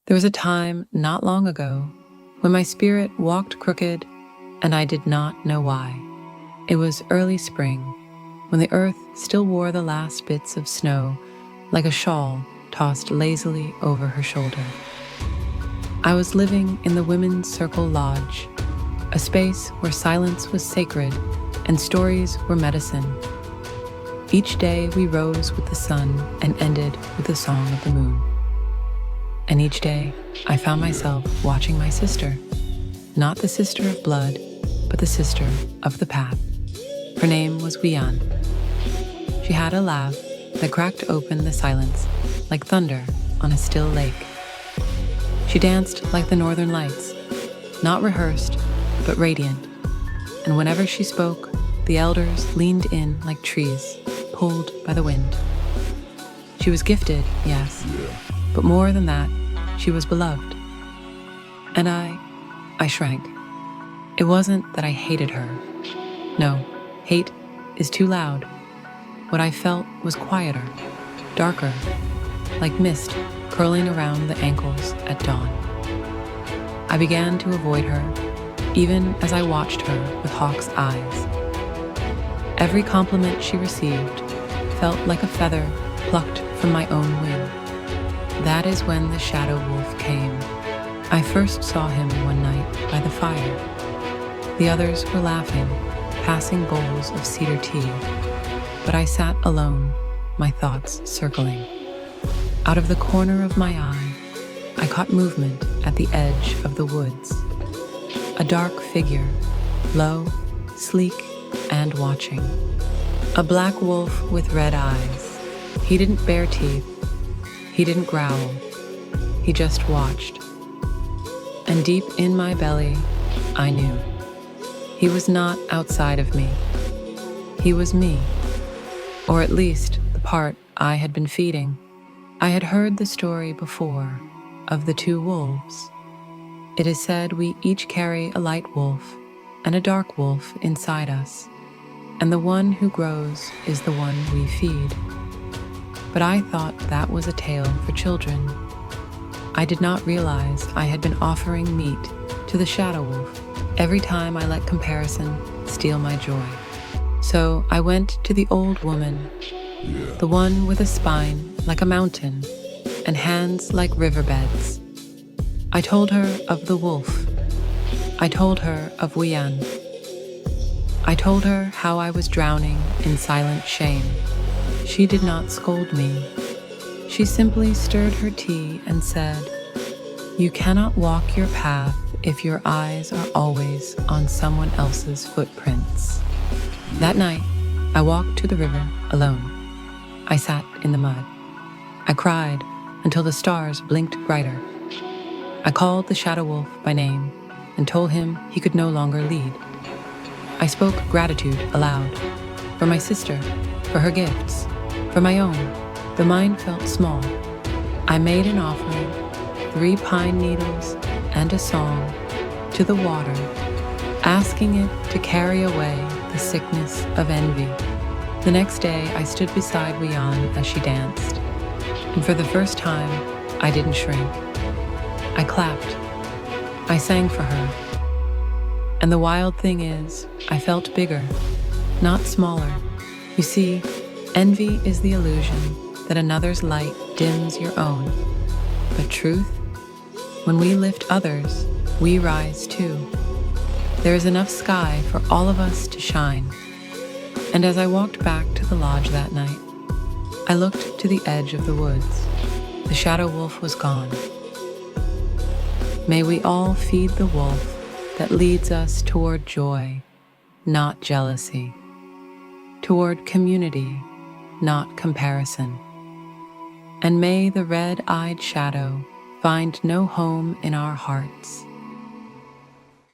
There was a time not long ago when my spirit walked crooked and I did not know why. It was early spring, when the earth still wore the last bits of snow like a shawl tossed lazily over her shoulder. I was living in the Women's Circle Lodge, a space where silence was sacred and stories were medicine. Each day we rose with the sun and ended with the song of the moon. And each day I found myself watching my sister, not the sister of blood, but the sister of the path. Her name was Wian. She had a laugh that cracked open the silence like thunder on a still lake. She danced like the northern lights, not rehearsed, but radiant. And whenever she spoke, the elders leaned in like trees, pulled by the wind. She was gifted, yes, but more than that, she was beloved. And I shrank. It wasn't that I hated her. No, hate is too loud. What I felt was quieter, darker, like mist curling around the ankles at dawn. I began to avoid her, even as I watched her with hawk's eyes. Every compliment she received felt like a feather plucked from my own wing. That is when the shadow wolf came. I first saw him one night by the fire. The others were laughing, passing bowls of cedar tea, but I sat alone, my thoughts circling. Out of the corner of my eye, I caught movement at the edge of the woods. A dark figure, low, sleek, and watching. A black wolf with red eyes. He didn't bare teeth. He didn't growl. He just watched. And deep in my belly, I knew. He was not outside of me. He was me, or at least the part I had been feeding. I had heard the story before of the two wolves. It is said we each carry a light wolf and a dark wolf inside us, and the one who grows is the one we feed. But I thought that was a tale for children. I did not realize I had been offering meat to the shadow wolf every time I let comparison steal my joy. So I went to the old woman, the one with a spine like a mountain and hands like riverbeds. I told her of the wolf. I told her of Wian. I told her how I was drowning in silent shame. She did not scold me. She simply stirred her tea and said, "You cannot walk your path if your eyes are always on someone else's footprints." That night, I walked to the river alone. I sat in the mud. I cried until the stars blinked brighter. I called the shadow wolf by name and told him he could no longer lead. I spoke gratitude aloud, for my sister, for her gifts, for my own, though mine felt small. I made an offering, 3 pine needles and a song, to the water, asking it to carry away the sickness of envy. The next day, I stood beside Wian as she danced, and for the first time, I didn't shrink. I clapped. I sang for her. And the wild thing is, I felt bigger, not smaller. You see, envy is the illusion that another's light dims your own. But truth, when we lift others, we rise too. There is enough sky for all of us to shine. And as I walked back to the lodge that night, I looked to the edge of the woods. The shadow wolf was gone. May we all feed the wolf that leads us toward joy, not jealousy, toward community, not comparison. And may the red-eyed shadow find no home in our hearts,